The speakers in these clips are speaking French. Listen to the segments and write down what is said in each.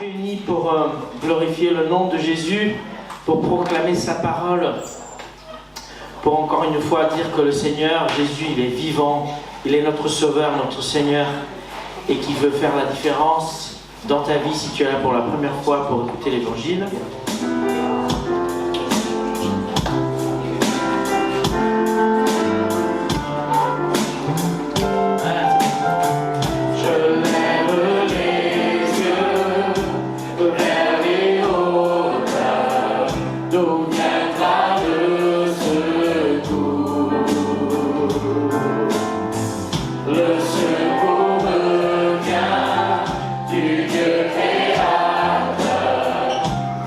réunis pour glorifier le nom de Jésus, pour proclamer sa parole, pour encore une fois dire que le Seigneur, Jésus, il est vivant, il est notre Sauveur, notre Seigneur, et qui veut faire la différence dans ta vie si tu es là pour la première fois pour écouter l'Évangile.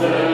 The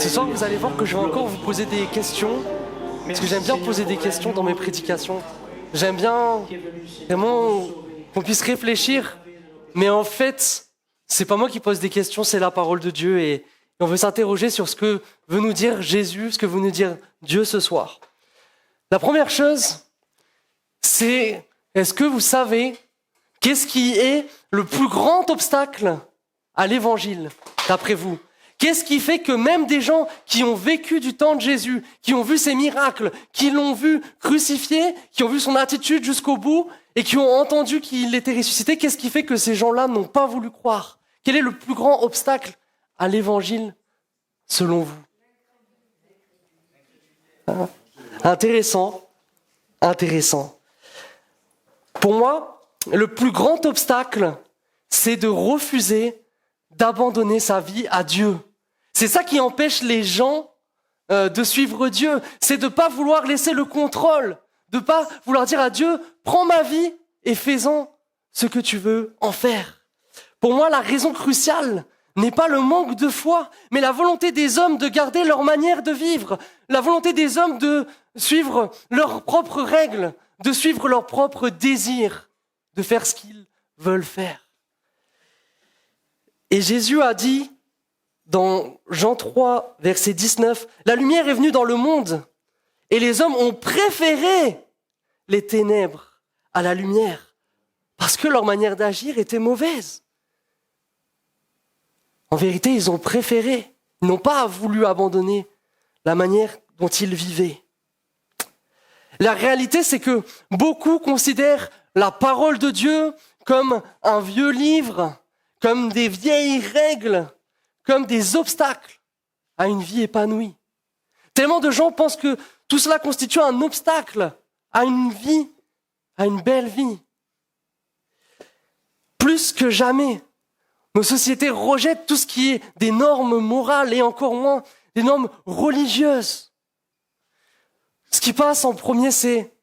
Ce soir, vous allez voir que je vais encore vous poser des questions, parce que j'aime bien poser des questions dans mes prédications. J'aime bien vraiment qu'on puisse réfléchir, mais en fait, c'est pas moi qui pose des questions, c'est la parole de Dieu, et on veut s'interroger sur ce que veut nous dire Jésus, ce que veut nous dire Dieu ce soir. La première chose, c'est, est-ce que vous savez qu'est-ce qui est le plus grand obstacle à l'évangile, d'après vous ? Qu'est-ce qui fait que même des gens qui ont vécu du temps de Jésus, qui ont vu ses miracles, qui l'ont vu crucifié, qui ont vu son attitude jusqu'au bout et qui ont entendu qu'il était ressuscité, qu'est-ce qui fait que ces gens-là n'ont pas voulu croire ? Quel est le plus grand obstacle à l'évangile, selon vous ? Intéressant. Pour moi, le plus grand obstacle, c'est de refuser d'abandonner sa vie à Dieu. C'est ça qui empêche les gens de suivre Dieu. C'est de ne pas vouloir laisser le contrôle, de ne pas vouloir dire à Dieu, prends ma vie et fais-en ce que tu veux en faire. Pour moi, la raison cruciale n'est pas le manque de foi, mais la volonté des hommes de garder leur manière de vivre, la volonté des hommes de suivre leurs propres règles, de suivre leurs propres désirs, de faire ce qu'ils veulent faire. Et Jésus a dit dans Jean 3, verset 19, « La lumière est venue dans le monde, et les hommes ont préféré les ténèbres à la lumière, parce que leur manière d'agir était mauvaise. » En vérité, ils ont préféré, ils n'ont pas voulu abandonner la manière dont ils vivaient. La réalité, c'est que beaucoup considèrent la parole de Dieu comme un vieux livre, comme des vieilles règles, comme des obstacles à une vie épanouie. Tellement de gens pensent que tout cela constitue un obstacle à une vie, à une belle vie. Plus que jamais, nos sociétés rejettent tout ce qui est des normes morales et encore moins des normes religieuses. Ce qui passe en premier, c'est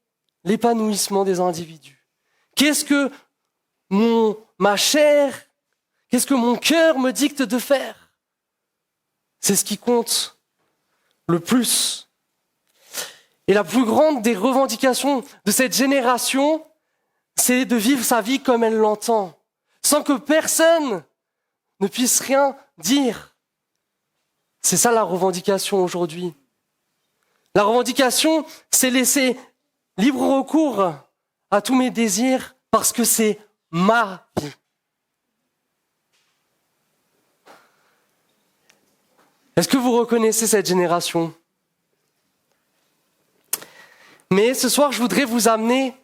l'épanouissement des individus. Qu'est-ce que ma chair, qu'est-ce que mon cœur me dicte de faire ? C'est ce qui compte le plus. Et la plus grande des revendications de cette génération, c'est de vivre sa vie comme elle l'entend, sans que personne ne puisse rien dire. C'est ça la revendication aujourd'hui. La revendication, c'est laisser libre recours à tous mes désirs parce que c'est ma vie. Est-ce que vous reconnaissez cette génération ? Mais ce soir, je voudrais vous amener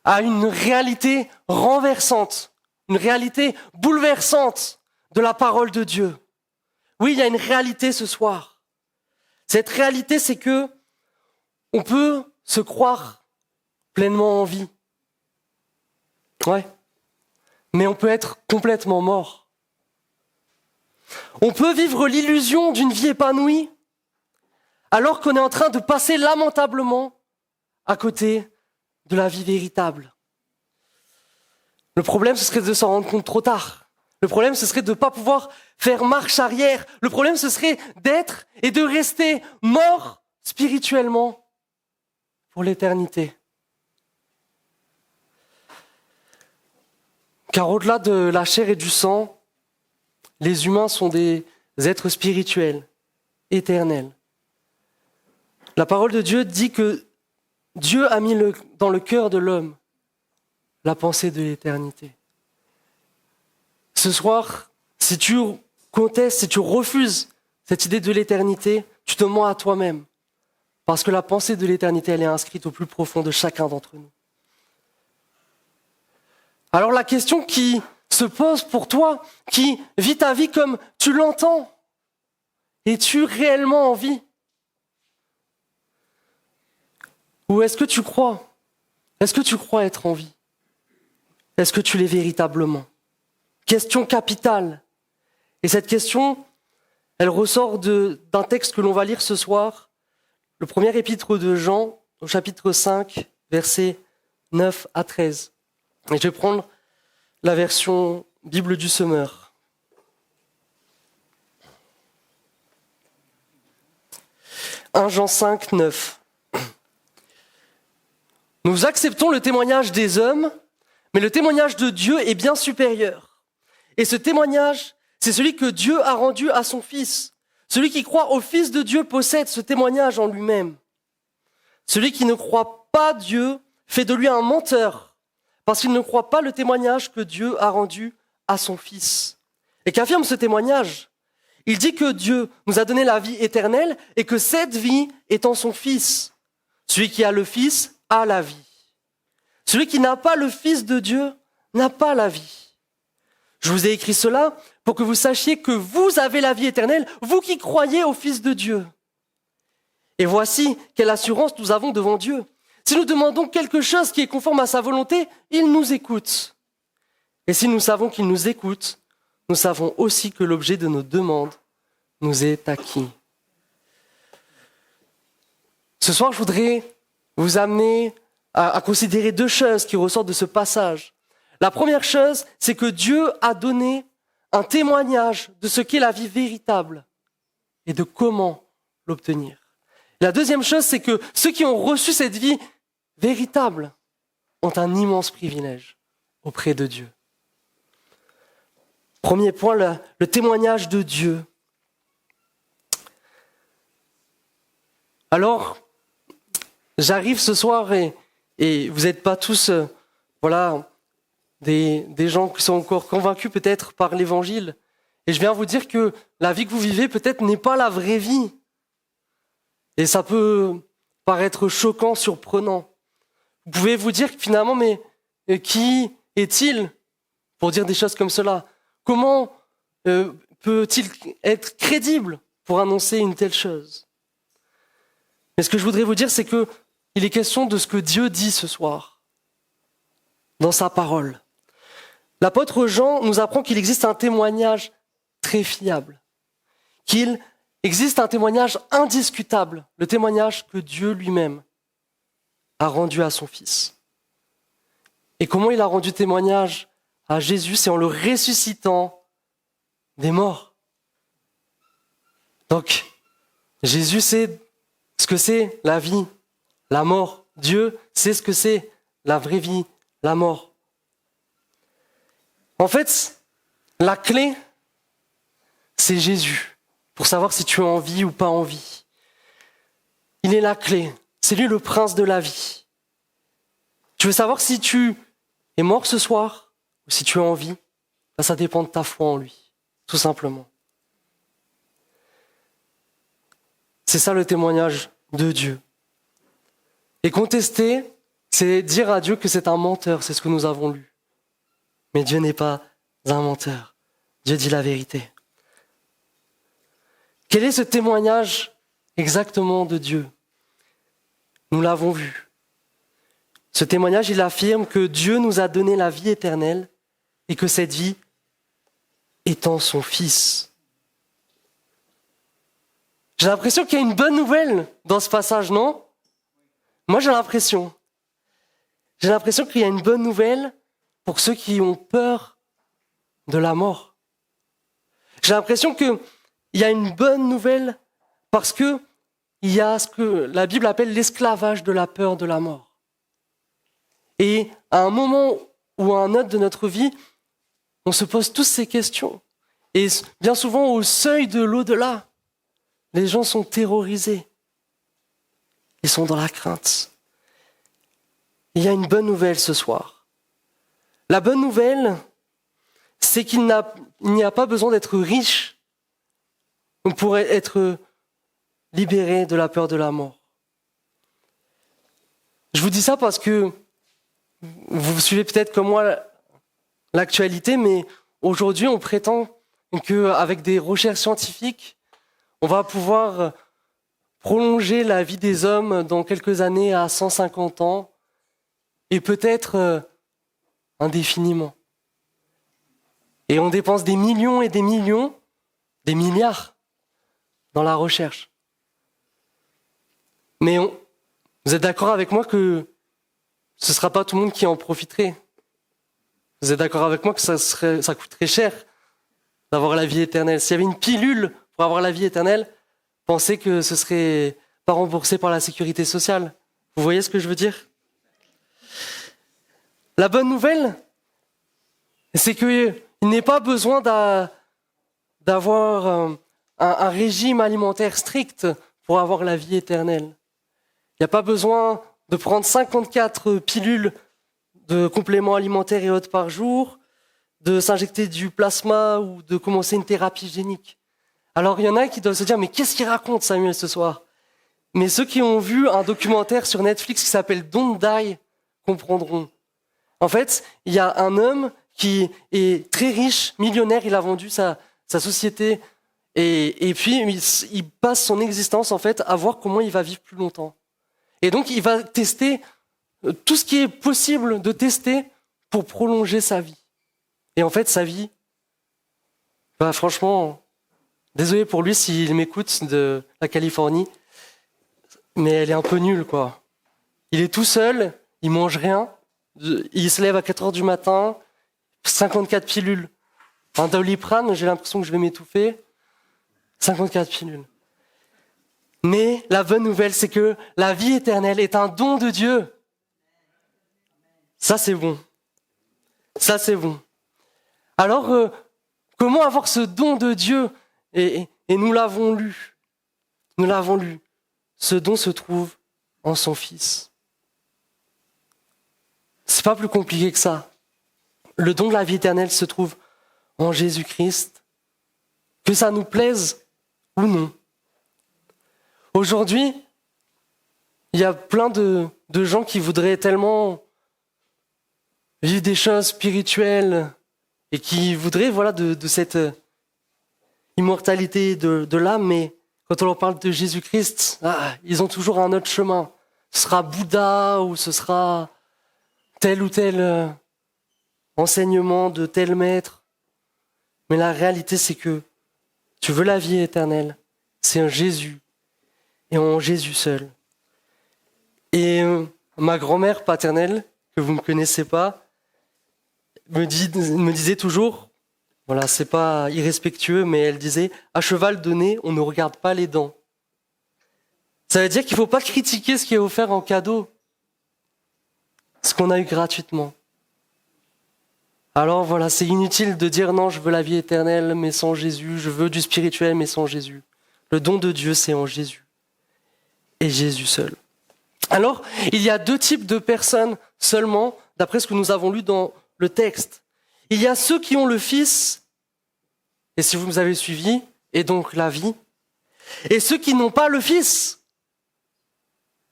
à une réalité renversante, une réalité bouleversante de la parole de Dieu. Oui, il y a une réalité ce soir. Cette réalité, c'est que on peut se croire pleinement en vie. Ouais. Mais on peut être complètement mort. On peut vivre l'illusion d'une vie épanouie alors qu'on est en train de passer lamentablement à côté de la vie véritable. Le problème, ce serait de s'en rendre compte trop tard. Le problème, ce serait de ne pas pouvoir faire marche arrière. Le problème, ce serait d'être et de rester mort spirituellement pour l'éternité. Car au-delà de la chair et du sang, les humains sont des êtres spirituels, éternels. La parole de Dieu dit que Dieu a mis dans le cœur de l'homme la pensée de l'éternité. Ce soir, si tu contestes, si tu refuses cette idée de l'éternité, tu te mens à toi-même. Parce que la pensée de l'éternité, elle est inscrite au plus profond de chacun d'entre nous. Alors la question qui se pose pour toi, qui vis ta vie comme tu l'entends, es-tu réellement en vie ? Ou est-ce que tu crois ? Est-ce que tu crois être en vie ? Est-ce que tu l'es véritablement ? Question capitale. Et cette question, elle ressort d'un texte que l'on va lire ce soir, le premier épître de Jean, au chapitre 5, versets 9 à 13. Et je vais prendre la version Bible du Semeur. 1 Jean 5, 9. Nous acceptons le témoignage des hommes, mais le témoignage de Dieu est bien supérieur. Et ce témoignage, c'est celui que Dieu a rendu à son Fils. Celui qui croit au Fils de Dieu possède ce témoignage en lui-même. Celui qui ne croit pas Dieu fait de lui un menteur, parce qu'il ne croit pas le témoignage que Dieu a rendu à son Fils. Et qu'affirme ce témoignage ? Il dit que Dieu nous a donné la vie éternelle et que cette vie est en son Fils. Celui qui a le Fils a la vie. Celui qui n'a pas le Fils de Dieu n'a pas la vie. Je vous ai écrit cela pour que vous sachiez que vous avez la vie éternelle, vous qui croyez au Fils de Dieu. Et voici quelle assurance nous avons devant Dieu. Si nous demandons quelque chose qui est conforme à sa volonté, il nous écoute. Et si nous savons qu'il nous écoute, nous savons aussi que l'objet de nos demandes nous est acquis. Ce soir, je voudrais vous amener à considérer deux choses qui ressortent de ce passage. La première chose, c'est que Dieu a donné un témoignage de ce qu'est la vie véritable et de comment l'obtenir. La deuxième chose, c'est que ceux qui ont reçu cette vie véritable ont un immense privilège auprès de Dieu. Premier point, le témoignage de Dieu. Alors, j'arrive ce soir et vous n'êtes pas tous des gens qui sont encore convaincus peut-être par l'Évangile. Et je viens vous dire que la vie que vous vivez peut-être n'est pas la vraie vie. Et ça peut paraître choquant, surprenant. Vous pouvez vous dire que finalement, mais qui est-il pour dire des choses comme cela ? Comment peut-il être crédible pour annoncer une telle chose ? Mais ce que je voudrais vous dire, c'est qu'il est question de ce que Dieu dit ce soir, dans sa parole. L'apôtre Jean nous apprend qu'il existe un témoignage très fiable, qu'il existe un témoignage indiscutable, le témoignage que Dieu lui-même a rendu à son Fils. Et comment il a rendu témoignage à Jésus ? C'est en le ressuscitant des morts. Donc, Jésus sait ce que c'est la vie, la mort. Dieu sait ce que c'est la vraie vie, la mort. En fait, la clé, c'est Jésus, pour savoir si tu es en vie ou pas en vie. Il est la clé, c'est lui le prince de la vie. Tu veux savoir si tu es mort ce soir ou si tu es en vie ? Ça dépend de ta foi en lui, tout simplement. C'est ça le témoignage de Dieu. Et contester, c'est dire à Dieu que c'est un menteur, c'est ce que nous avons lu. Mais Dieu n'est pas un menteur. Dieu dit la vérité. Quel est ce témoignage exactement de Dieu ? Nous l'avons vu. Ce témoignage, il affirme que Dieu nous a donné la vie éternelle et que cette vie est en son Fils. J'ai l'impression qu'il y a une bonne nouvelle dans ce passage, non ? Moi, j'ai l'impression qu'il y a une bonne nouvelle pour ceux qui ont peur de la mort. J'ai l'impression qu'il y a une bonne nouvelle parce que il y a ce que la Bible appelle l'esclavage de la peur de la mort. Et à un moment ou à un autre de notre vie, on se pose tous ces questions. Et bien souvent, au seuil de l'au-delà, les gens sont terrorisés. Ils sont dans la crainte. Il y a une bonne nouvelle ce soir. La bonne nouvelle, c'est qu'il n'y a pas besoin d'être riche pour être libéré de la peur de la mort. Je vous dis ça parce que vous suivez peut-être comme moi l'actualité, mais aujourd'hui on prétend qu'avec des recherches scientifiques, on va pouvoir prolonger la vie des hommes dans quelques années à 150 ans et peut-être indéfiniment. Et on dépense des millions et des millions, des milliards dans la recherche. Mais vous êtes d'accord avec moi que ce ne sera pas tout le monde qui en profiterait ? Vous êtes d'accord avec moi que ça coûterait cher d'avoir la vie éternelle ? S'il y avait une pilule pour avoir la vie éternelle, pensez que ce serait pas remboursé par la sécurité sociale. Vous voyez ce que je veux dire? La bonne nouvelle, c'est qu'il n'est pas besoin d'avoir un régime alimentaire strict pour avoir la vie éternelle. Il n'y a pas besoin de prendre 54 pilules de compléments alimentaires et autres par jour, de s'injecter du plasma ou de commencer une thérapie génique. Alors il y en a qui doivent se dire, mais qu'est-ce qu'il raconte Samuel ce soir? Mais ceux qui ont vu un documentaire sur Netflix qui s'appelle Don't Die comprendront. En fait, il y a un homme qui est très riche, millionnaire, il a vendu sa société et puis il passe son existence en fait à voir comment il va vivre plus longtemps. Et donc il va tester tout ce qui est possible de tester pour prolonger sa vie. Et en fait, sa vie, franchement, désolé pour lui s'il m'écoute de la Californie, mais elle est un peu nulle, quoi. Il est tout seul, il mange rien, il se lève à 4h du matin, 54 pilules. Un Doliprane, j'ai l'impression que je vais m'étouffer. 54 pilules. Mais la bonne nouvelle, c'est que la vie éternelle est un don de Dieu. Ça, c'est bon. Ça, c'est bon. Alors, comment avoir ce don de Dieu? Et nous l'avons lu. Nous l'avons lu. Ce don se trouve en son Fils. C'est pas plus compliqué que ça. Le don de la vie éternelle se trouve en Jésus-Christ. Que ça nous plaise ou non. Aujourd'hui, il y a plein de gens qui voudraient tellement vivre des choses spirituelles et qui voudraient de cette immortalité de l'âme, mais quand on leur parle de Jésus-Christ, ils ont toujours un autre chemin. Ce sera Bouddha ou ce sera tel ou tel enseignement de tel maître. Mais la réalité, c'est que tu veux la vie éternelle, c'est en Jésus et en Jésus seul. Et ma grand-mère paternelle, que vous ne connaissez pas, me disait toujours, voilà, c'est pas irrespectueux, mais elle disait, à cheval donné, on ne regarde pas les dents. Ça veut dire qu'il ne faut pas critiquer ce qui est offert en cadeau, ce qu'on a eu gratuitement. Alors voilà, c'est inutile de dire non, je veux la vie éternelle, mais sans Jésus, je veux du spirituel, mais sans Jésus. Le don de Dieu, c'est en Jésus. Et Jésus seul. Alors, il y a deux types de personnes seulement, d'après ce que nous avons lu dans le texte. Il y a ceux qui ont le Fils, et si vous nous avez suivis, et donc la vie, et ceux qui n'ont pas le Fils.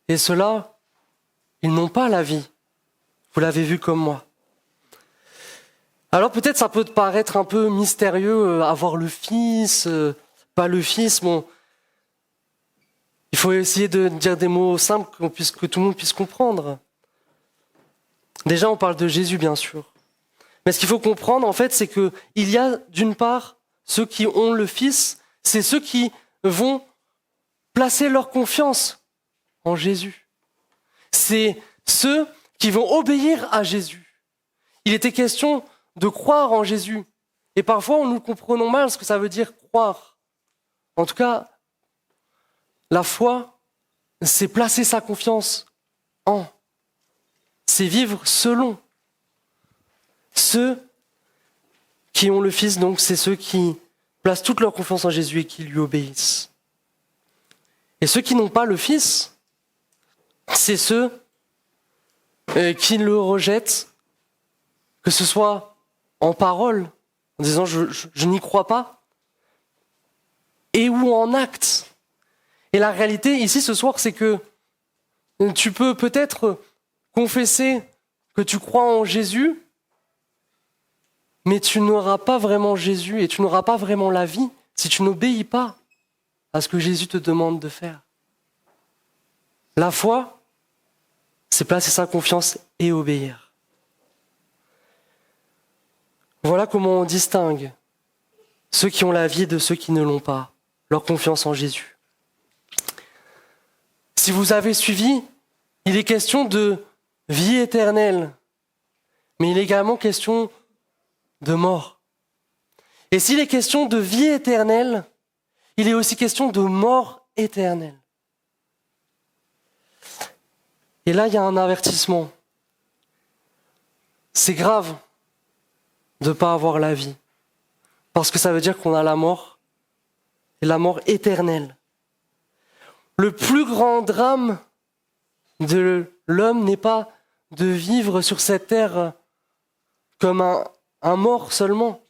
Et ceux-là, ils n'ont pas la vie. Vous l'avez vu comme moi. Alors peut-être ça peut te paraître un peu mystérieux, avoir le Fils, pas le Fils, bon. Il faut essayer de dire des mots simples que tout le monde puisse comprendre. Déjà, on parle de Jésus, bien sûr. Mais ce qu'il faut comprendre, en fait, c'est qu'il y a, d'une part, ceux qui ont le Fils, c'est ceux qui vont placer leur confiance en Jésus. C'est ceux qui vont obéir à Jésus. Il était question de croire en Jésus. Et parfois, nous comprenons mal ce que ça veut dire croire. En tout cas, la foi, c'est placer sa confiance en. C'est vivre selon. Ceux qui ont le Fils, donc, c'est ceux qui placent toute leur confiance en Jésus et qui lui obéissent. Et ceux qui n'ont pas le Fils, c'est ceux qui le rejettent, que ce soit en parole, en disant je n'y crois pas, et ou en acte. Et la réalité ici ce soir, c'est que tu peux peut-être confesser que tu crois en Jésus, mais tu n'auras pas vraiment Jésus et tu n'auras pas vraiment la vie si tu n'obéis pas à ce que Jésus te demande de faire. La foi, c'est placer sa confiance et obéir. Voilà comment on distingue ceux qui ont la vie de ceux qui ne l'ont pas, leur confiance en Jésus. Si vous avez suivi, il est question de vie éternelle, mais il est également question de mort. Et s'il est question de vie éternelle, il est aussi question de mort éternelle. Et là, il y a un avertissement. C'est grave de ne pas avoir la vie. Parce que ça veut dire qu'on a la mort, et la mort éternelle. Le plus grand drame de l'homme n'est pas de vivre sur cette terre comme un mort seulement.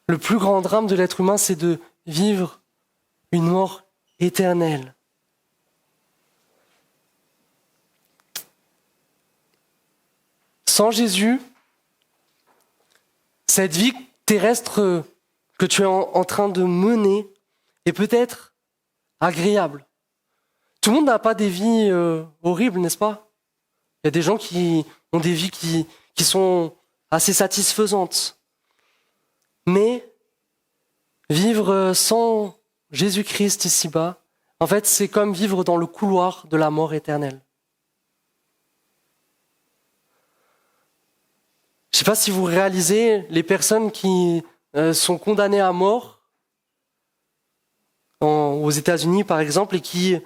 Le plus grand drame de l'être humain, c'est de vivre une mort éternelle. Sans Jésus, cette vie terrestre que tu es en train de mener est peut-être agréable. Tout le monde n'a pas des vies horribles, n'est-ce pas? Il y a des gens qui ont des vies qui sont assez satisfaisantes. Mais vivre sans Jésus-Christ ici-bas, en fait, c'est comme vivre dans le couloir de la mort éternelle. Je ne sais pas si vous réalisez les personnes qui sont condamnées à mort aux États-Unis, par exemple, et qui,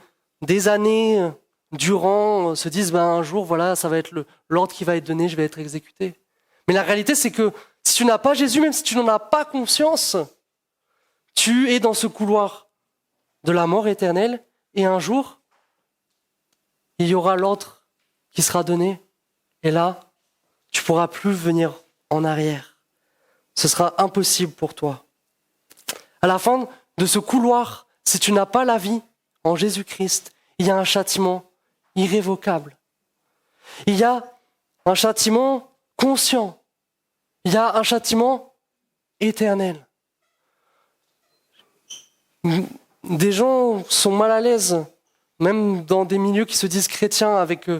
des années durant, se disent un jour, voilà, ça va être l'ordre qui va être donné, je vais être exécuté. Mais la réalité, c'est que si tu n'as pas Jésus, même si tu n'en as pas conscience, tu es dans ce couloir de la mort éternelle, et un jour, il y aura l'ordre qui sera donné, et là, tu ne pourras plus venir en arrière. Ce sera impossible pour toi. À la fin de ce couloir, si tu n'as pas la vie en Jésus-Christ, il y a un châtiment irrévocable. Il y a un châtiment conscient. Il y a un châtiment éternel. Des gens sont mal à l'aise, même dans des milieux qui se disent chrétiens, avec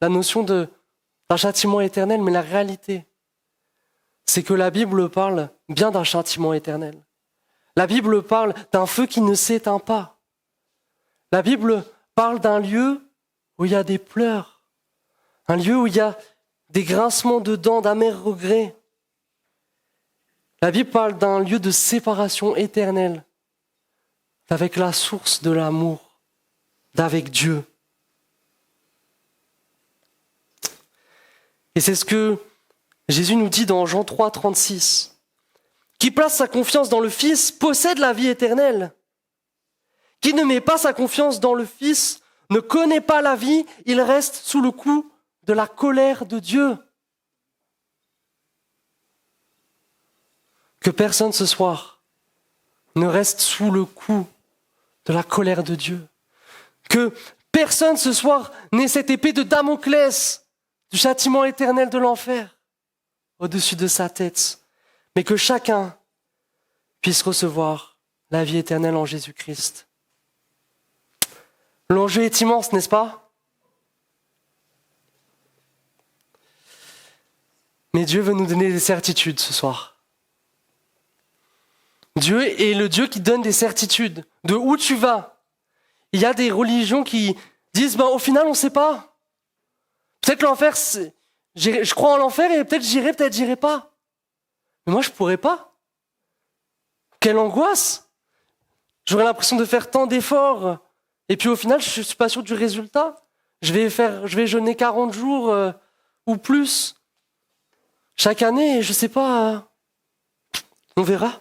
la notion d'un châtiment éternel, mais la réalité, c'est que la Bible parle bien d'un châtiment éternel. La Bible parle d'un feu qui ne s'éteint pas. La Bible parle d'un lieu où il y a des pleurs, un lieu où il y a des grincements de dents, d'amers regrets. La Bible parle d'un lieu de séparation éternelle avec la source de l'amour, d'avec Dieu. Et c'est ce que Jésus nous dit dans Jean 3, 36. Qui place sa confiance dans le Fils possède la vie éternelle. Qui ne met pas sa confiance dans le Fils ne connaît pas la vie, il reste sous le coup de la colère de Dieu. Que personne ce soir ne reste sous le coup de la colère de Dieu. Que personne ce soir n'ait cette épée de Damoclès du châtiment éternel de l'enfer au-dessus de sa tête, mais que chacun puisse recevoir la vie éternelle en Jésus-Christ. L'enjeu est immense, n'est-ce pas? Mais Dieu veut nous donner des certitudes ce soir. Dieu est le Dieu qui donne des certitudes de où tu vas. Il y a des religions qui disent, au final, on ne sait pas. Peut-être l'enfer, je crois en l'enfer et peut-être j'irai pas. Mais moi, je ne pourrais pas. Quelle angoisse! J'aurais l'impression de faire tant d'efforts. Et puis au final, je ne suis pas sûr du résultat. Je vais jeûner 40 jours ou plus chaque année et je ne sais pas. On verra.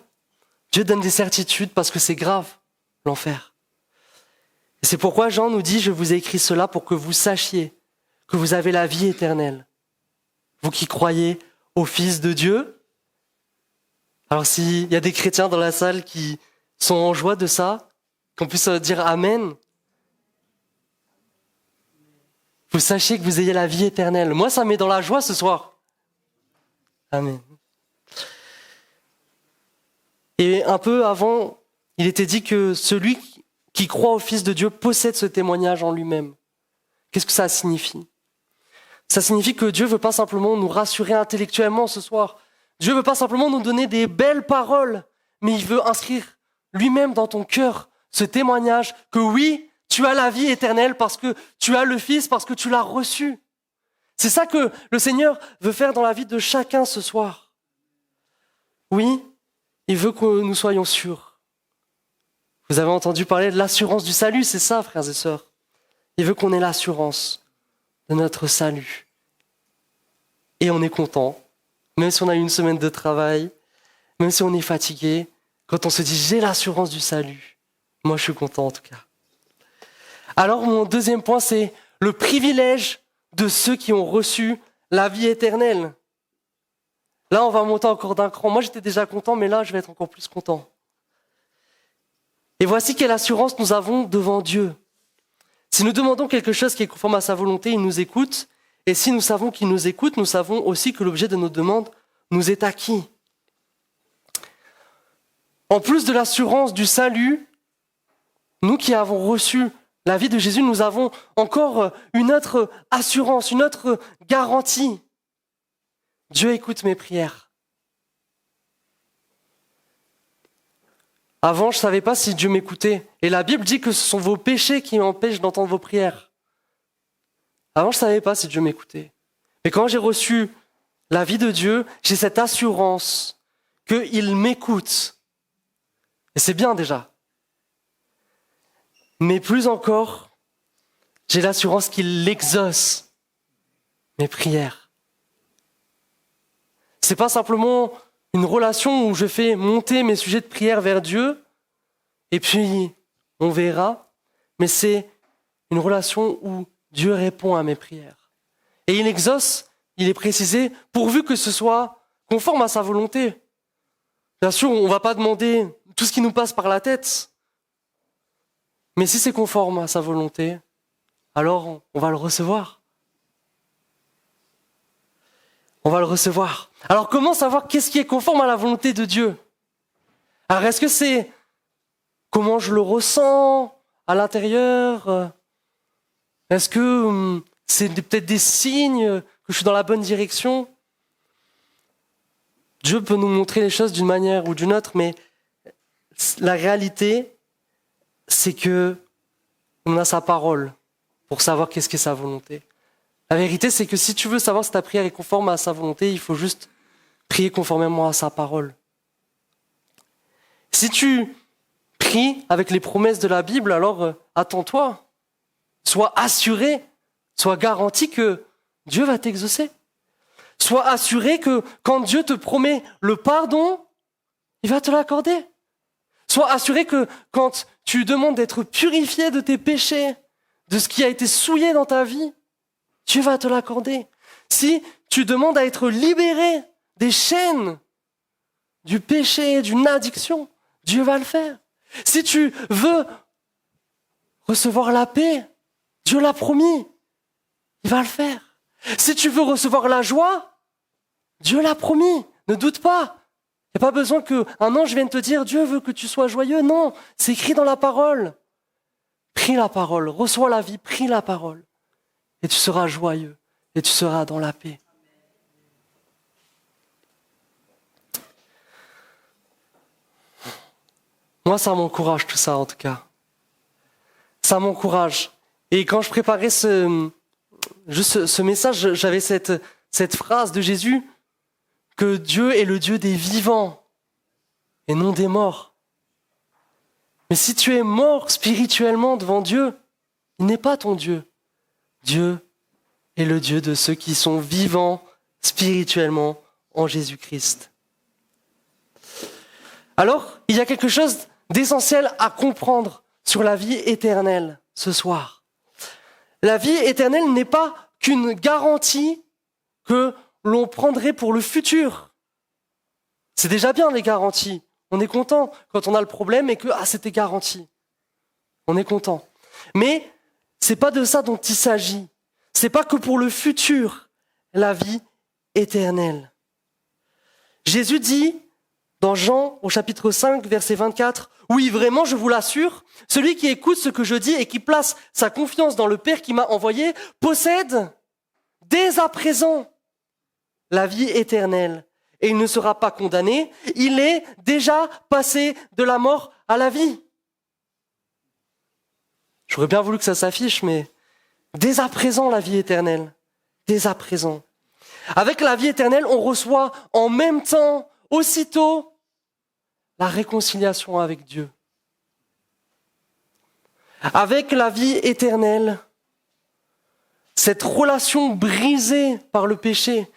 Dieu donne des certitudes parce que c'est grave, l'enfer. Et c'est pourquoi Jean nous dit, je vous ai écrit cela pour que vous sachiez que vous avez la vie éternelle. Vous qui croyez au Fils de Dieu. Alors s'il y a des chrétiens dans la salle qui sont en joie de ça, qu'on puisse dire Amen. Vous sachiez que vous ayez la vie éternelle. Moi, ça me met dans la joie ce soir. Amen. Et un peu avant, il était dit que celui qui croit au Fils de Dieu possède ce témoignage en lui-même. Qu'est-ce que ça signifie? Ça signifie que Dieu ne veut pas simplement nous rassurer intellectuellement ce soir. Dieu ne veut pas simplement nous donner des belles paroles, mais il veut inscrire lui-même dans ton cœur ce témoignage que oui, tu as la vie éternelle parce que tu as le Fils, parce que tu l'as reçu. C'est ça que le Seigneur veut faire dans la vie de chacun ce soir. Oui, il veut que nous soyons sûrs. Vous avez entendu parler de l'assurance du salut, c'est ça, frères et sœurs. Il veut qu'on ait l'assurance de notre salut. Et on est content, même si on a eu une semaine de travail, même si on est fatigué, quand on se dit « j'ai l'assurance du salut », moi je suis content en tout cas. Alors mon deuxième point, c'est le privilège de ceux qui ont reçu la vie éternelle. Là, on va monter encore d'un cran. Moi, j'étais déjà content, mais là, je vais être encore plus content. Et voici quelle assurance nous avons devant Dieu. Si nous demandons quelque chose qui est conforme à sa volonté, il nous écoute. Et si nous savons qu'il nous écoute, nous savons aussi que l'objet de nos demandes nous est acquis. En plus de l'assurance du salut, nous qui avons reçu la vie de Jésus, nous avons encore une autre assurance, une autre garantie. Dieu écoute mes prières. Avant, je ne savais pas si Dieu m'écoutait. Et la Bible dit que ce sont vos péchés qui m'empêchent d'entendre vos prières. Avant, je ne savais pas si Dieu m'écoutait. Mais quand j'ai reçu la vie de Dieu, j'ai cette assurance qu'il m'écoute. Et c'est bien déjà. Mais plus encore, j'ai l'assurance qu'il exauce mes prières. C'est pas simplement une relation où je fais monter mes sujets de prière vers Dieu, et puis on verra, mais c'est une relation où Dieu répond à mes prières. Et il exauce, il est précisé, pourvu que ce soit conforme à sa volonté. Bien sûr, on ne va pas demander tout ce qui nous passe par la tête, mais si c'est conforme à sa volonté, alors on va le recevoir. On va le recevoir. Alors comment savoir qu'est-ce qui est conforme à la volonté de Dieu? Alors est-ce que c'est comment je le ressens à l'intérieur? Est-ce que c'est peut-être des signes que je suis dans la bonne direction? Dieu peut nous montrer les choses d'une manière ou d'une autre, mais la réalité, c'est que on a sa parole pour savoir qu'est-ce qu'est sa volonté. La vérité, c'est que si tu veux savoir si ta prière est conforme à sa volonté, il faut juste prier conformément à sa parole. Si tu pries avec les promesses de la Bible, alors attends-toi. Sois assuré, sois garanti que Dieu va t'exaucer. Sois assuré que quand Dieu te promet le pardon, il va te l'accorder. Sois assuré que quand tu demandes d'être purifié de tes péchés, de ce qui a été souillé dans ta vie, Dieu va te l'accorder. Si tu demandes à être libéré des chaînes, du péché, d'une addiction, Dieu va le faire. Si tu veux recevoir la paix, Dieu l'a promis, il va le faire. Si tu veux recevoir la joie, Dieu l'a promis, ne doute pas. Il n'y a pas besoin qu'un ange vienne te dire « Dieu veut que tu sois joyeux ». Non, c'est écrit dans la parole. Prie la parole, reçois la vie, prie la parole. Et tu seras joyeux, et tu seras dans la paix. Moi, ça m'encourage tout ça, en tout cas. Ça m'encourage. Et quand je préparais ce message, j'avais cette phrase de Jésus, que Dieu est le Dieu des vivants, et non des morts. Mais si tu es mort spirituellement devant Dieu, il n'est pas ton Dieu. Dieu est le Dieu de ceux qui sont vivants spirituellement en Jésus-Christ. Alors, il y a quelque chose d'essentiel à comprendre sur la vie éternelle ce soir. La vie éternelle n'est pas qu'une garantie que l'on prendrait pour le futur. C'est déjà bien les garanties. On est content quand on a le problème et que c'était garanti. On est content. Mais c'est pas de ça dont il s'agit. C'est pas que pour le futur, la vie éternelle. Jésus dit dans Jean au chapitre 5, verset 24, « Oui, vraiment, je vous l'assure, celui qui écoute ce que je dis et qui place sa confiance dans le Père qui m'a envoyé possède dès à présent la vie éternelle. Et il ne sera pas condamné, il est déjà passé de la mort à la vie. » J'aurais bien voulu que ça s'affiche, mais dès à présent la vie éternelle. Dès à présent. Avec la vie éternelle, on reçoit en même temps, aussitôt, la réconciliation avec Dieu. Avec la vie éternelle, cette relation brisée par le péché,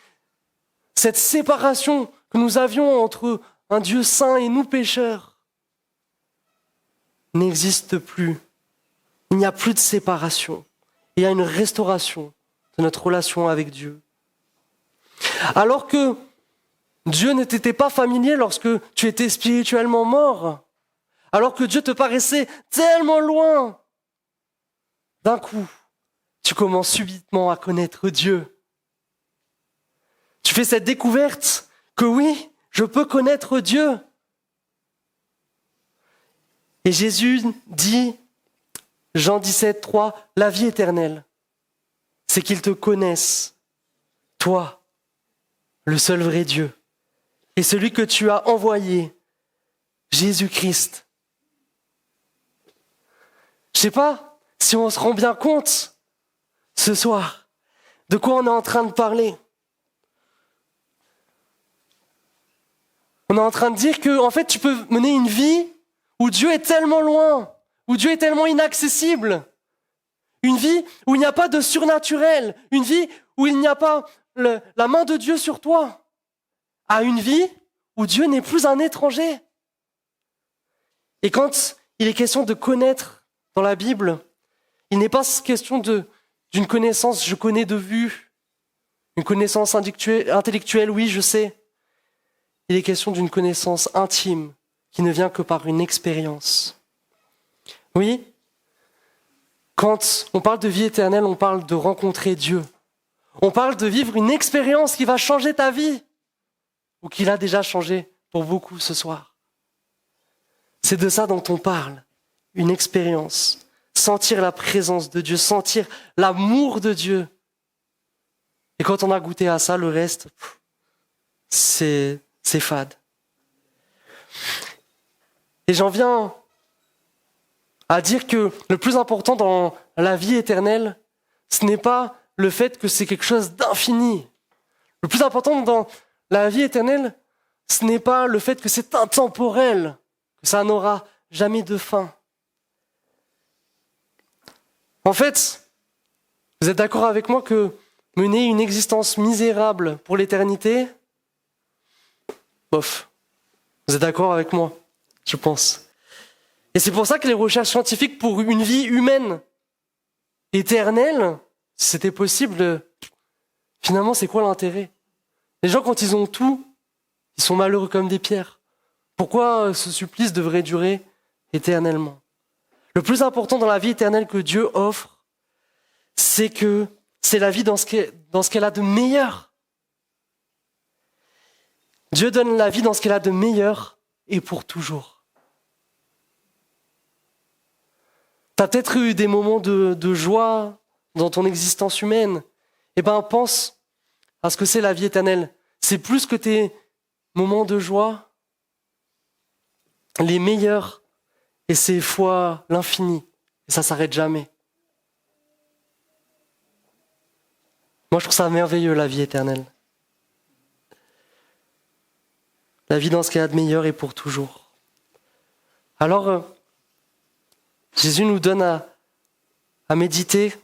cette séparation que nous avions entre un Dieu saint et nous pécheurs, n'existe plus. Il n'y a plus de séparation. Il y a une restauration de notre relation avec Dieu. Alors que Dieu ne t'était pas familier lorsque tu étais spirituellement mort, alors que Dieu te paraissait tellement loin, d'un coup, tu commences subitement à connaître Dieu. Tu fais cette découverte que oui, je peux connaître Dieu. Et Jésus dit, Jean 17, 3, la vie éternelle, c'est qu'ils te connaissent, toi, le seul vrai Dieu, et celui que tu as envoyé, Jésus-Christ. Je ne sais pas si on se rend bien compte ce soir de quoi on est en train de parler. On est en train de dire que, en fait, tu peux mener une vie où Dieu est tellement loin, où Dieu est tellement inaccessible. Une vie où il n'y a pas de surnaturel, une vie où il n'y a pas la main de Dieu sur toi, à une vie où Dieu n'est plus un étranger. Et quand il est question de connaître dans la Bible, il n'est pas question d'une connaissance, je connais de vue, une connaissance intellectuelle, oui, je sais. Il est question d'une connaissance intime qui ne vient que par une expérience. Oui, quand on parle de vie éternelle, on parle de rencontrer Dieu. On parle de vivre une expérience qui va changer ta vie, ou qui l'a déjà changé pour beaucoup ce soir. C'est de ça dont on parle, une expérience. Sentir la présence de Dieu, sentir l'amour de Dieu. Et quand on a goûté à ça, le reste, c'est fade. Et j'en viens à dire que le plus important dans la vie éternelle, ce n'est pas le fait que c'est quelque chose d'infini. Le plus important dans la vie éternelle, ce n'est pas le fait que c'est intemporel, que ça n'aura jamais de fin. En fait, vous êtes d'accord avec moi que mener une existence misérable pour l'éternité, bof, vous êtes d'accord avec moi, je pense. Et c'est pour ça que les recherches scientifiques pour une vie humaine éternelle, si c'était possible, finalement, c'est quoi l'intérêt? Les gens, quand ils ont tout, ils sont malheureux comme des pierres. Pourquoi ce supplice devrait durer éternellement? Le plus important dans la vie éternelle que Dieu offre, c'est la vie dans ce qu'elle a de meilleur. Dieu donne la vie dans ce qu'elle a de meilleur et pour toujours. Tu as peut-être eu des moments de joie dans ton existence humaine. Eh bien, pense à ce que c'est la vie éternelle. C'est plus que tes moments de joie, les meilleurs, et c'est fois l'infini. Et ça ne s'arrête jamais. Moi, je trouve ça merveilleux, la vie éternelle. La vie dans ce qu'il y a de meilleur et pour toujours. Alors, Jésus nous donne à méditer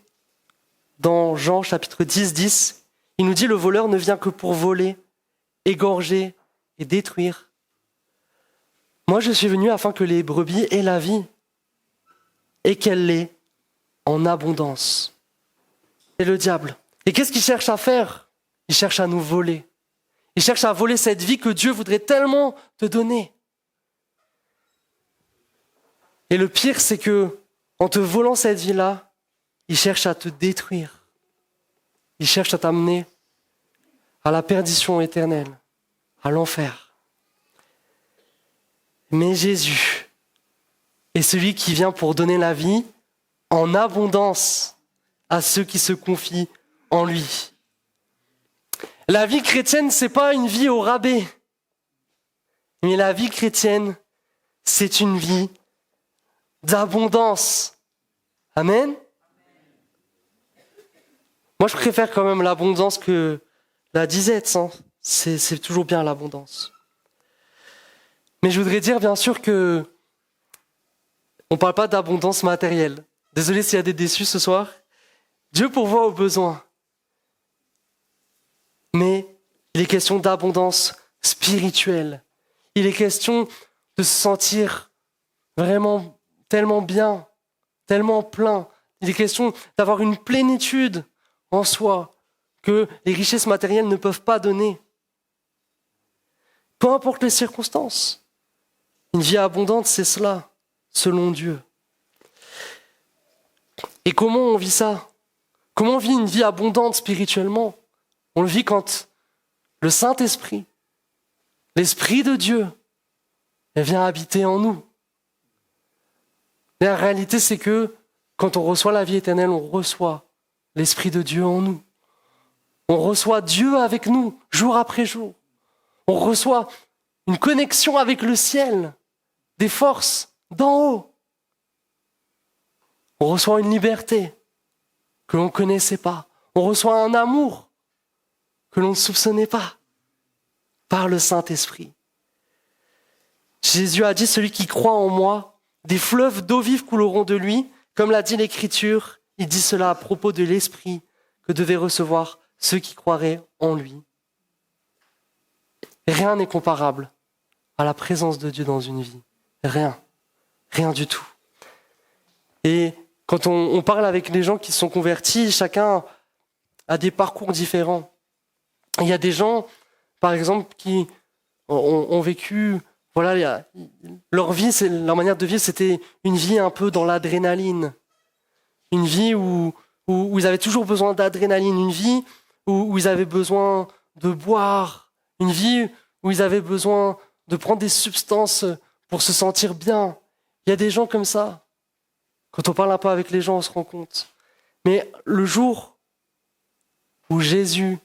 dans Jean chapitre 10, 10. Il nous dit, le voleur ne vient que pour voler, égorger et détruire. Moi, je suis venu afin que les brebis aient la vie et qu'elle l'ait en abondance. C'est le diable. Et qu'est-ce qu'il cherche à faire? Il cherche à nous voler. Il cherche à voler cette vie que Dieu voudrait tellement te donner. Et le pire, c'est que en te volant cette vie-là, il cherche à te détruire. Il cherche à t'amener à la perdition éternelle, à l'enfer. Mais Jésus est celui qui vient pour donner la vie en abondance à ceux qui se confient en lui. La vie chrétienne, c'est pas une vie au rabais. Mais la vie chrétienne, c'est une vie d'abondance. Amen. Moi, je préfère quand même l'abondance que la disette. Hein. C'est toujours bien l'abondance. Mais je voudrais dire, bien sûr, que on ne parle pas d'abondance matérielle. Désolé s'il y a des déçus ce soir. Dieu pourvoit aux besoins. Mais il est question d'abondance spirituelle. Il est question de se sentir vraiment tellement bien, tellement plein. Il est question d'avoir une plénitude en soi que les richesses matérielles ne peuvent pas donner. Peu importe les circonstances. Une vie abondante, c'est cela, selon Dieu. Et comment on vit ça? Comment on vit une vie abondante spirituellement? On le vit quand le Saint-Esprit, l'Esprit de Dieu, elle vient habiter en nous. Et la réalité, c'est que quand on reçoit la vie éternelle, on reçoit l'Esprit de Dieu en nous. On reçoit Dieu avec nous, jour après jour. On reçoit une connexion avec le ciel, des forces d'en haut. On reçoit une liberté que l'on ne connaissait pas. On reçoit un amour que l'on ne soupçonnait pas par le Saint-Esprit. Jésus a dit, celui qui croit en moi, des fleuves d'eau vive couleront de lui. Comme l'a dit l'Écriture, il dit cela à propos de l'Esprit que devaient recevoir ceux qui croiraient en lui. Rien n'est comparable à la présence de Dieu dans une vie. Rien. Rien du tout. Et quand on parle avec les gens qui sont convertis, chacun a des parcours différents. Il y a des gens, par exemple, qui ont vécu, voilà, leur vie, leur manière de vivre, c'était une vie un peu dans l'adrénaline. Une vie où ils avaient toujours besoin d'adrénaline. Une vie où ils avaient besoin de boire. Une vie où ils avaient besoin de prendre des substances pour se sentir bien. Il y a des gens comme ça. Quand on parle un peu avec les gens, on se rend compte. Mais le jour où Jésus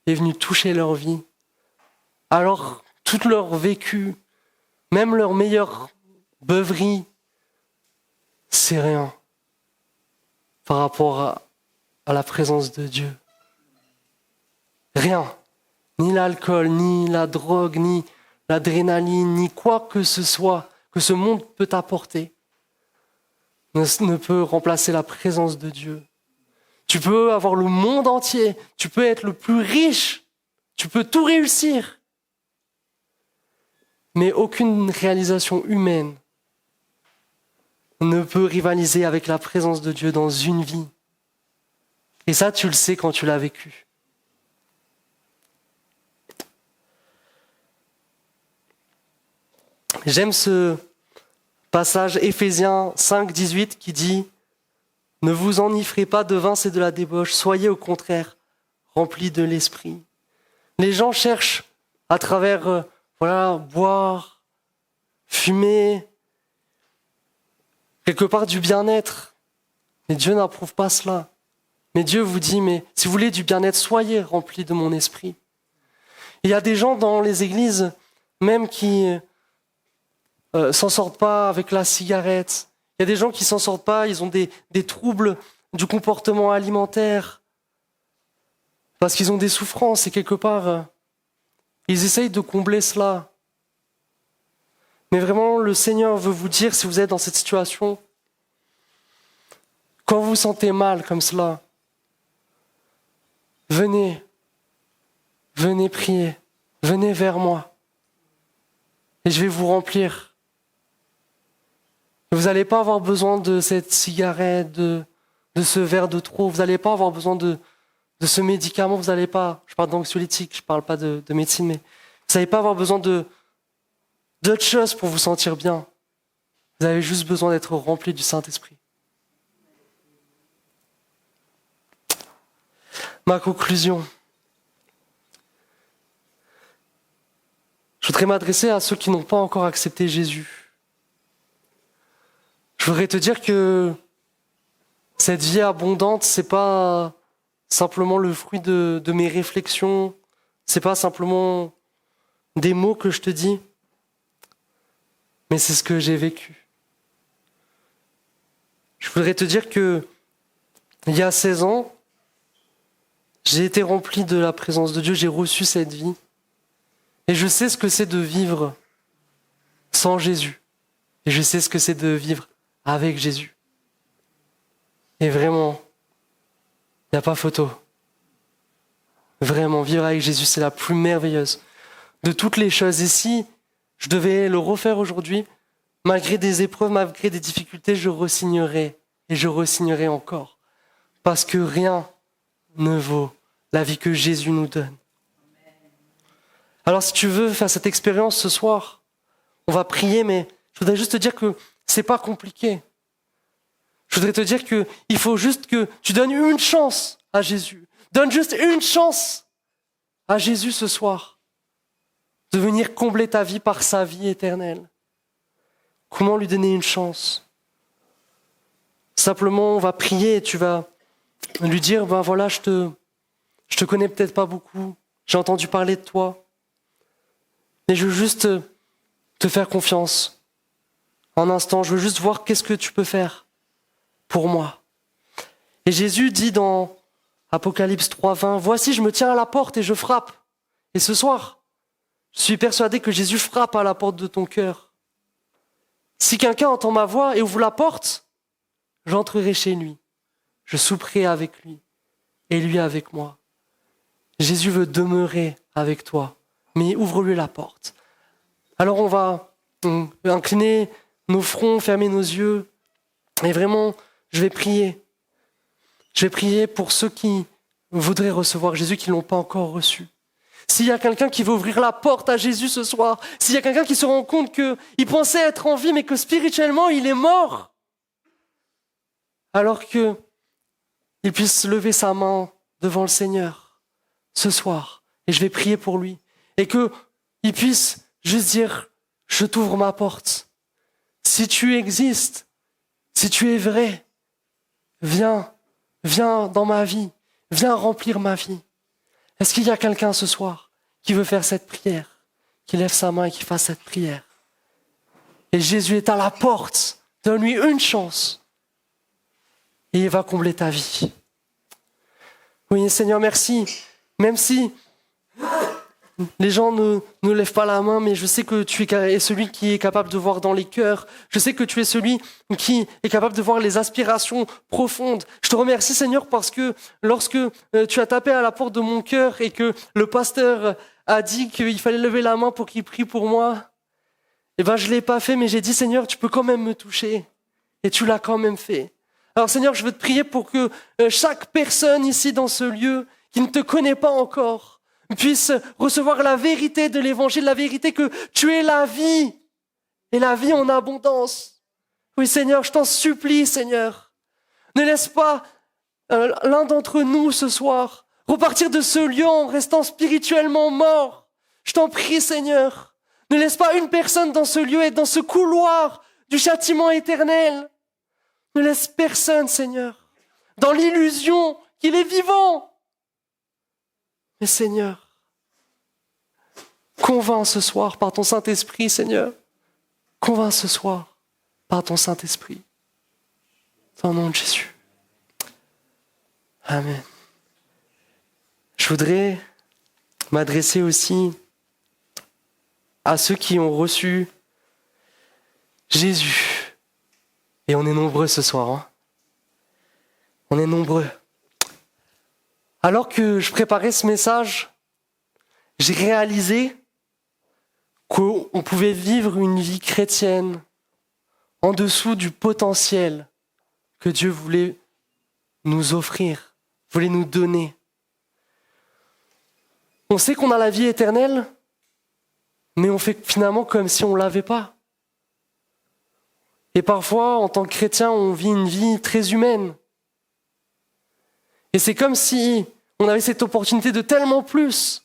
est venu toucher leur vie, alors tout leur vécu, même leur meilleure beuverie, c'est rien par rapport à la présence de Dieu. Rien. Ni l'alcool, ni la drogue, ni l'adrénaline, ni quoi que ce soit que ce monde peut apporter ne peut remplacer la présence de Dieu. Tu peux avoir le monde entier, tu peux être le plus riche, tu peux tout réussir. Mais aucune réalisation humaine ne peut rivaliser avec la présence de Dieu dans une vie. Et ça, tu le sais quand tu l'as vécu. J'aime ce passage Éphésiens 5, 18 qui dit « Ne vous enivrez pas de vin, c'est de la débauche, soyez au contraire remplis de l'esprit. » Les gens cherchent à travers boire, fumer, quelque part du bien-être. Mais Dieu n'approuve pas cela. Mais Dieu vous dit, mais si vous voulez du bien-être, soyez remplis de mon esprit. Il y a des gens dans les églises, même qui s'en sortent pas avec la cigarette. Il y a des gens qui s'en sortent pas, ils ont des troubles du comportement alimentaire. Parce qu'ils ont des souffrances et quelque part, ils essayent de combler cela. Mais vraiment, le Seigneur veut vous dire, si vous êtes dans cette situation, quand vous vous sentez mal comme cela, venez prier, venez vers moi. Et je vais vous remplir. Vous n'allez pas avoir besoin de cette cigarette, de ce verre de trop. Vous n'allez pas avoir besoin de ce médicament. Vous n'allez pas, je parle d'anxiolytique, je ne parle pas de médecine, mais vous n'allez pas avoir besoin d'autre chose pour vous sentir bien. Vous avez juste besoin d'être rempli du Saint-Esprit. Ma conclusion. Je voudrais m'adresser à ceux qui n'ont pas encore accepté Jésus. Je voudrais te dire que cette vie abondante, c'est pas simplement le fruit de mes réflexions, c'est pas simplement des mots que je te dis, mais c'est ce que j'ai vécu. Je voudrais te dire que il y a 16 ans, j'ai été rempli de la présence de Dieu, j'ai reçu cette vie. Et je sais ce que c'est de vivre sans Jésus. Et je sais ce que c'est de vivre avec Jésus. Et vraiment, Il n'y a pas photo. Vraiment, vivre avec Jésus, c'est la plus merveilleuse de toutes les choses. Et si je devais le refaire aujourd'hui, malgré des épreuves, malgré des difficultés, je re-signerai et je re-signerai encore. Parce que rien ne vaut la vie que Jésus nous donne. Alors si tu veux faire cette expérience ce soir, on va prier, mais je voudrais juste te dire que c'est pas compliqué. Je voudrais te dire que il faut juste que tu donnes une chance à Jésus. Donne juste une chance à Jésus ce soir de venir combler ta vie par sa vie éternelle. Comment lui donner une chance? Simplement, on va prier et tu vas lui dire, ben voilà, je te connais peut-être pas beaucoup, j'ai entendu parler de toi, mais je veux juste te faire confiance. Un instant, je veux juste voir qu'est-ce que tu peux faire pour moi. Et Jésus dit dans Apocalypse 3:20, « Voici, je me tiens à la porte et je frappe. » Et ce soir, je suis persuadé que Jésus frappe à la porte de ton cœur. Si quelqu'un entend ma voix et ouvre la porte, j'entrerai chez lui. Je souperai avec lui et lui avec moi. Jésus veut demeurer avec toi, mais ouvre-lui la porte. Alors on va incliner nos fronts, fermer nos yeux, et vraiment, je vais prier. Je vais prier pour ceux qui voudraient recevoir Jésus, qui ne l'ont pas encore reçu. S'il y a quelqu'un qui veut ouvrir la porte à Jésus ce soir, s'il y a quelqu'un qui se rend compte qu'il pensait être en vie, mais que spirituellement, il est mort, alors qu'il puisse lever sa main devant le Seigneur ce soir, et je vais prier pour lui, et qu'il puisse juste dire, je t'ouvre ma porte. Si tu existes, si tu es vrai, viens dans ma vie, viens remplir ma vie. Est-ce qu'il y a quelqu'un ce soir qui veut faire cette prière, qui lève sa main et qui fasse cette prière? Et Jésus est à la porte, donne-lui une chance et il va combler ta vie. Oui, Seigneur, merci. Même si les gens ne lèvent pas la main, mais je sais que tu es celui qui est capable de voir dans les cœurs. Je sais que tu es celui qui est capable de voir les aspirations profondes. Je te remercie, Seigneur, parce que lorsque tu as tapé à la porte de mon cœur et que le pasteur a dit qu'il fallait lever la main pour qu'il prie pour moi, eh ben, je ne l'ai pas fait, mais j'ai dit, Seigneur, tu peux quand même me toucher. Et tu l'as quand même fait. Alors, Seigneur, je veux te prier pour que chaque personne ici dans ce lieu qui ne te connaît pas encore puisse recevoir la vérité de l'évangile, la vérité que tu es la vie, et la vie en abondance. Oui, Seigneur, je t'en supplie, Seigneur. Ne laisse pas l'un d'entre nous ce soir repartir de ce lieu en restant spirituellement mort. Je t'en prie, Seigneur. Ne laisse pas une personne dans ce lieu être dans ce couloir du châtiment éternel. Ne laisse personne, Seigneur, dans l'illusion qu'il est vivant. Mais Seigneur, convainc ce soir par ton Saint-Esprit, Seigneur. Convainc ce soir par ton Saint-Esprit. Dans le nom de Jésus. Amen. Je voudrais m'adresser aussi à ceux qui ont reçu Jésus. Et on est nombreux ce soir. Hein. On est nombreux. Alors que je préparais ce message, j'ai réalisé qu'on pouvait vivre une vie chrétienne en dessous du potentiel que Dieu voulait nous offrir, voulait nous donner. On sait qu'on a la vie éternelle, mais on fait finalement comme si on ne l'avait pas. Et parfois, en tant que chrétien, on vit une vie très humaine. Et c'est comme si on avait cette opportunité de tellement plus.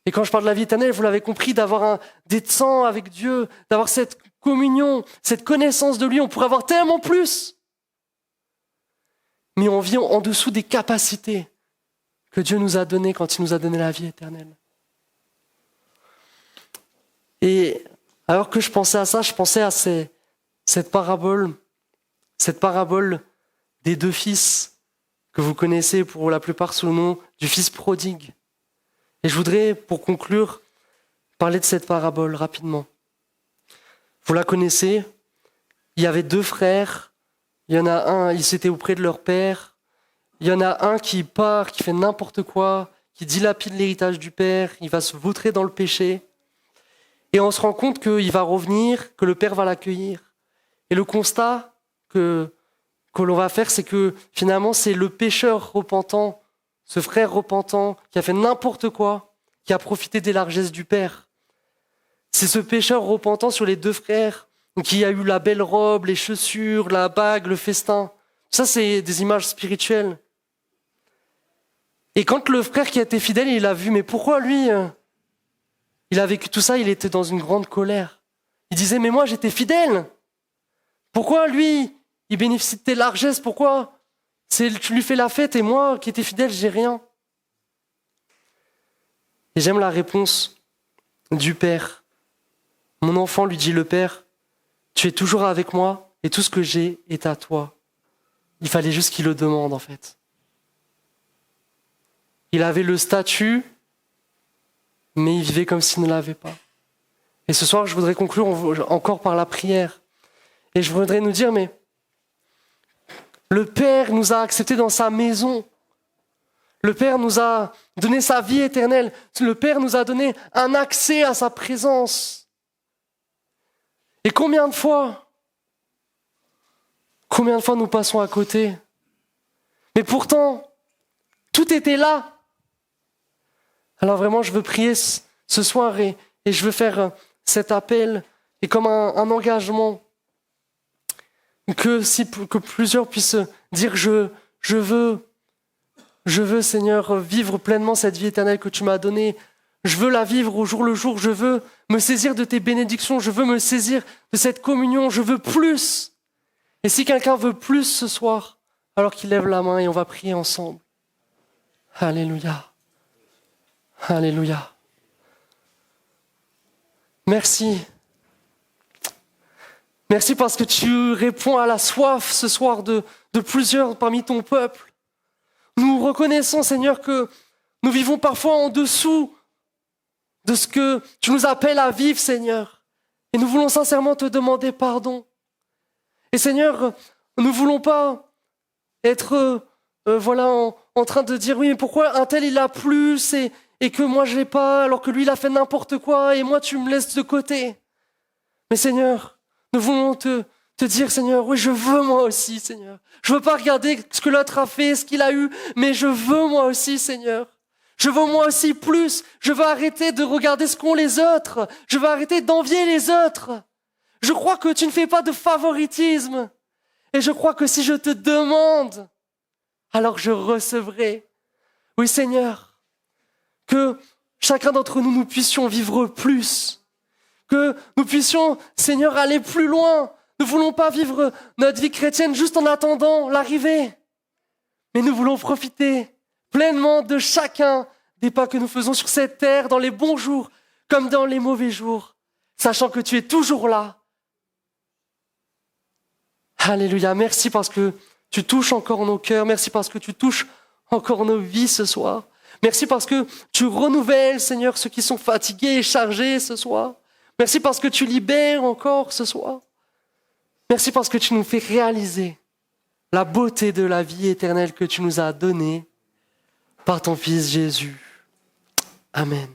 Et quand je parle de la vie éternelle, vous l'avez compris, d'avoir des temps avec Dieu, d'avoir cette communion, cette connaissance de lui, on pourrait avoir tellement plus. Mais on vit en dessous des capacités que Dieu nous a données quand il nous a donné la vie éternelle. Et alors que je pensais à ça, je pensais à cette parabole des deux fils que vous connaissez pour la plupart sous le nom du fils prodigue. Et je voudrais, pour conclure, parler de cette parabole rapidement. Vous la connaissez, il y avait deux frères, il y en a un, ils étaient auprès de leur père, il y en a un qui part, qui fait n'importe quoi, qui dilapide l'héritage du père, il va se vautrer dans le péché. Et on se rend compte qu'il va revenir, que le père va l'accueillir. Et le constat que l'on va faire, c'est que finalement, c'est le pécheur repentant, ce frère repentant, qui a fait n'importe quoi, qui a profité des largesses du père. C'est ce pécheur repentant sur les deux frères, qui a eu la belle robe, les chaussures, la bague, le festin. Ça, c'est des images spirituelles. Et quand le frère qui a été fidèle, il a vu, mais pourquoi lui, il a vécu tout ça, il était dans une grande colère. Il disait, mais moi j'étais fidèle. Pourquoi lui, il bénéficie de tes largesses? Pourquoi tu lui fais la fête et moi qui étais fidèle, j'ai rien? Et j'aime la réponse du père. Mon enfant, lui dit le père, tu es toujours avec moi et tout ce que j'ai est à toi. Il fallait juste qu'il le demande en fait. Il avait le statut, mais il vivait comme s'il ne l'avait pas. Et ce soir, je voudrais conclure encore par la prière. Et je voudrais nous dire, mais le Père nous a acceptés dans sa maison. Le Père nous a donné sa vie éternelle. Le Père nous a donné un accès à sa présence. Et combien de fois nous passons à côté? Mais pourtant, tout était là. Alors vraiment, je veux prier ce soir et je veux faire cet appel et comme un engagement que plusieurs puissent dire je veux Seigneur vivre pleinement cette vie éternelle que tu m'as donnée. Je veux la vivre au jour le jour. Je veux me saisir de tes bénédictions. Je veux me saisir de cette communion. Je veux plus. Et si quelqu'un veut plus ce soir, alors qu'il lève la main et on va prier ensemble. Alléluia. Alléluia. Merci. Merci parce que tu réponds à la soif ce soir de plusieurs parmi ton peuple. Nous reconnaissons, Seigneur, que nous vivons parfois en dessous de ce que tu nous appelles à vivre, Seigneur. Et nous voulons sincèrement te demander pardon. Et Seigneur, nous ne voulons pas être en train de dire oui, mais pourquoi un tel il a plus et que moi je l'ai pas, alors que lui il a fait n'importe quoi et moi tu me laisses de côté. Mais Seigneur, nous voulons te dire, Seigneur, oui, je veux moi aussi, Seigneur. Je veux pas regarder ce que l'autre a fait, ce qu'il a eu, mais je veux moi aussi, Seigneur. Je veux moi aussi plus. Je veux arrêter de regarder ce qu'ont les autres. Je veux arrêter d'envier les autres. Je crois que tu ne fais pas de favoritisme. Et je crois que si je te demande, alors je recevrai. Oui, Seigneur, que chacun d'entre nous, nous puissions vivre plus. Que nous puissions, Seigneur, aller plus loin. Nous ne voulons pas vivre notre vie chrétienne juste en attendant l'arrivée. Mais nous voulons profiter pleinement de chacun des pas que nous faisons sur cette terre, dans les bons jours comme dans les mauvais jours, sachant que tu es toujours là. Alléluia, merci parce que tu touches encore nos cœurs, merci parce que tu touches encore nos vies ce soir. Merci parce que tu renouvelles, Seigneur, ceux qui sont fatigués et chargés ce soir. Merci parce que tu libères encore ce soir. Merci parce que tu nous fais réaliser la beauté de la vie éternelle que tu nous as donnée par ton Fils Jésus. Amen.